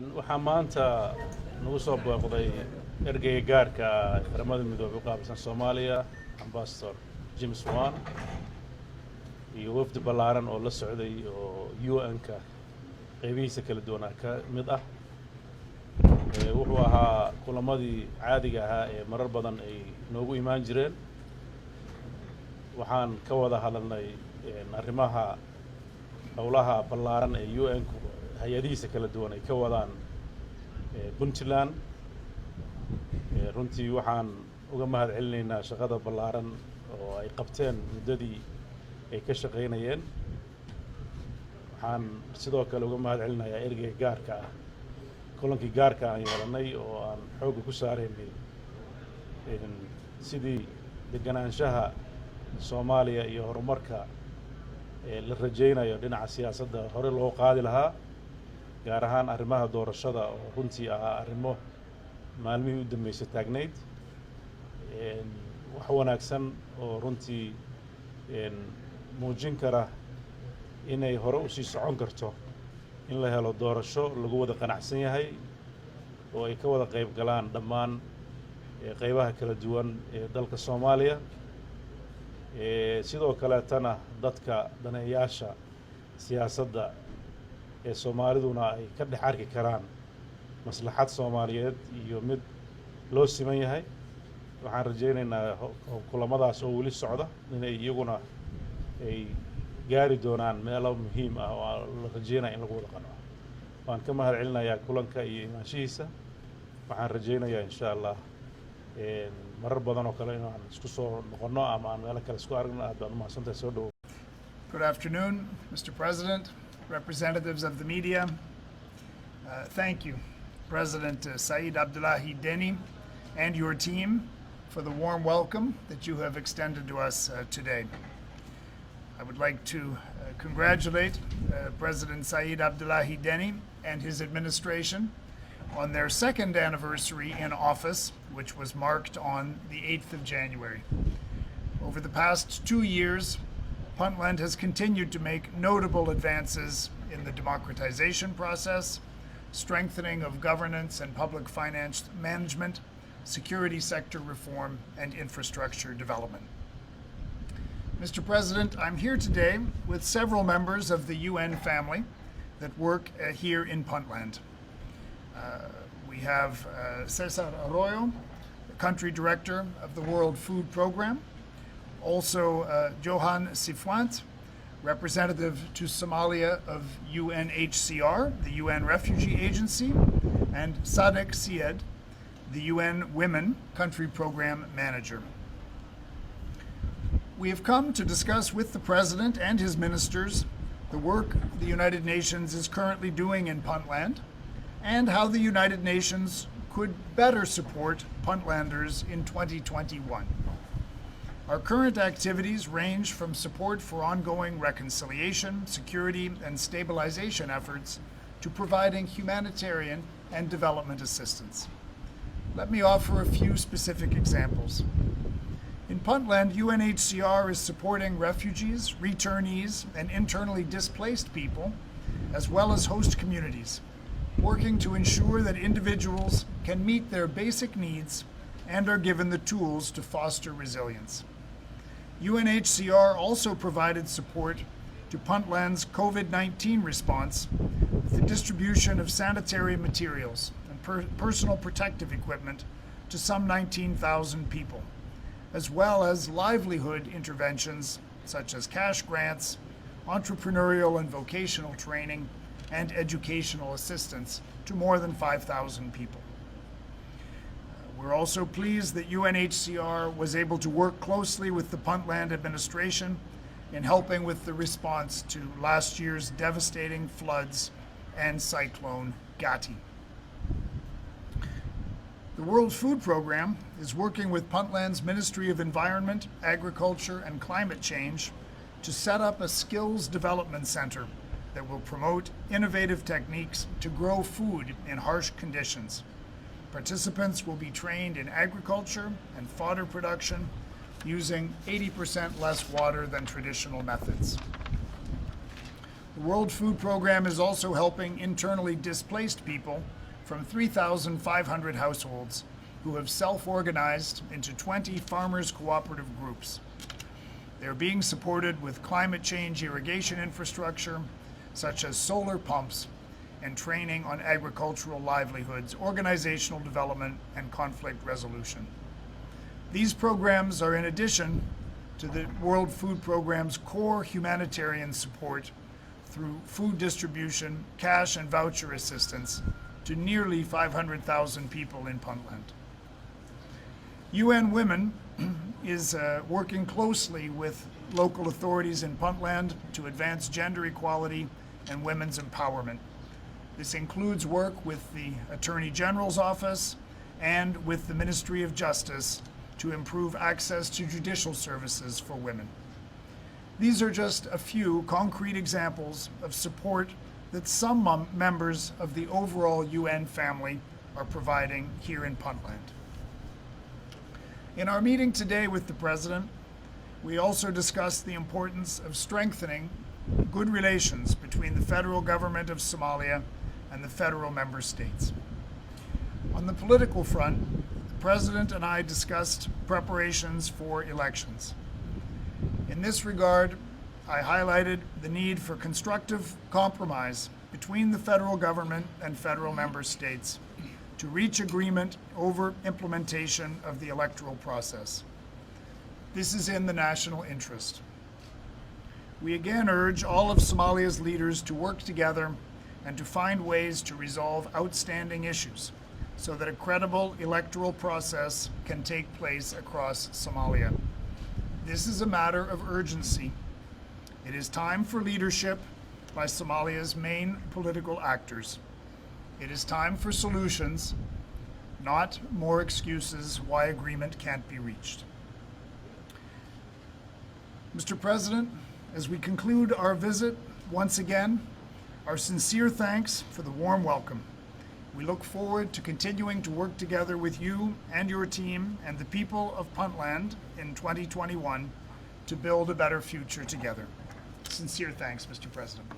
waxaa maanta nagu soo booqday ergayga gaarka Qaramada Midoobey qaabilsan Soomaaliya Ambassador James Swan iyo wafdi ballaaran oo la socday oo UN-ka qaybihiisa kala duwan ka mid ah wuxuu ahaa kulamadii caadiga ahaa ee marar badan ay noogu imaan jireen waxaan ka wada hadalnay arrimaha howlaha ballaaran ee UN-ku hay'adihiisa kala duwan ay ka wadaan Puntland runtii waxaan uga mahad celinaynaa shaqada ballaaran oo ay qabteen muddadii ay ka shaqeynayeen waxaan sidoo kale uga mahad celinayaa ergayga gaarka ah kulankii gaarka aan yeelanay oo aan xoogga ku saaraynay sidii deganaanshaha Soomaaliya iyo horumarka la rajaynayo dhinaca siyaasadda hore loo qaadi lahaa gaar ahaan arrimaha doorashada oo runtii ahaa arrimo maalmihii u dambeysay taagnayd wax wanaagsan oo runtii muujin kara inay hore u sii socon karto in la helo doorasho lagu wada qanacsan yahay oo ay ka wada qayb galaan dhammaan qaybaha kala duwan ee dalka Soomaaliya sidoo kale tana dadka daneeyaasha siyaasadda ee Soomaaliduna ay ka dhex arki karaan maslaxad Soomaaliyeed iyo mid loo siman yahay waxaan rajaynaynaa kulamadaas oo weli socda inay iyaguna ay gaari doonaan meelo muhiim ah oo la rajaynayo in lagu wada qanco waan ka mahad celinayaa kulanka iyo imaanshihiisa waxaan rajaynayaa insha Allah marar badan oo kale inaan isku soo noqono ama aan meelo kale isku aragno aad baan u mahadsantahay soo dhawow. Good afternoon, Mr. President, representatives of the media. Thank you, President Siciid Deni and your team for the warm welcome that you have extended to us today. I would like to congratulate President Siciid Deni and his administration on their second anniversary in office, which was marked on the 8th of January. Over the past 2 years, Puntland has continued to make notable advances in the democratization process, strengthening of governance and public finance management, security sector reform, and infrastructure development. Mr. President, I'm here today with several members of the UN family that work here in Puntland. We have Cesar Arroyo, the country director of the World Food Program, also Johan Sifuant, representative to Somalia of UNHCR, the UN Refugee Agency, and Sadek Syed, the UNWOMEN country program manager. We have come to discuss with the President and his ministers the work the United Nations is currently doing in Puntland and how the United Nations could better support Puntlanders in 2021. Our current activities range from support for ongoing reconciliation, security, and stabilization efforts to providing humanitarian and development assistance. Let me offer a few specific examples. In Puntland, UNHCR is supporting refugees, returnees, and internally displaced people, as well as host communities, working to ensure that individuals can meet their basic needs and are given the tools to foster resilience. UNHCR also provided support to Puntland's COVID-19 response with the distribution of sanitary materials and personal protective equipment to some 19,000 people, as well as livelihood interventions such as cash grants, entrepreneurial and vocational training, and educational assistance to more than 5,000 people. We're also pleased that UNHCR was able to work closely with the Puntland administration in helping with the response to last year's devastating floods and cyclone Gati. The World Food Program is working with Puntland's Ministry of Environment, Agriculture, and Climate Change to set up a skills development center that will promote innovative techniques to grow food in harsh conditions. Participants will be trained in agriculture and fodder production using 80% less water than traditional methods. The World Food Program is also helping internally displaced people from 3,500 households who have self-organized into 20 farmers' cooperative groups. They're being supported with climate change irrigation infrastructure, such as solar pumps, and training on agricultural livelihoods, organizational development, and conflict resolution. These programs are in addition to the World Food Program's core humanitarian support through food distribution, cash and voucher assistance to nearly 500,000 people in Puntland. UNWOMEN is working closely with local authorities in Puntland to advance gender equality and women's empowerment. This includes work with the Attorney General's Office and with the Ministry of Justice to improve access to judicial services for women. These are just a few concrete examples of support that some members of the overall UN family are providing here in Puntland. In our meeting today with the President, we also discussed the importance of strengthening good relations between the federal government of Somalia and the federal member states. On the political front, the President and I discussed preparations for elections. In this regard, I highlighted the need for constructive compromise between the federal government and federal member states to reach agreement over implementation of the electoral process. This is in the national interest. We again urge all of Somalia's leaders to work together and to find ways to resolve outstanding issues so that a credible electoral process can take place across Somalia. This is a matter of urgency. It is time for leadership by Somalia's main political actors. It is time for solutions, not more excuses why agreement can't be reached. Mr. President, as we conclude our visit, once again, our sincere thanks for the warm welcome. We look forward to continuing to work together with you and your team and the people of Puntland in 2021 to build a better future together. Sincere thanks, Mr. President.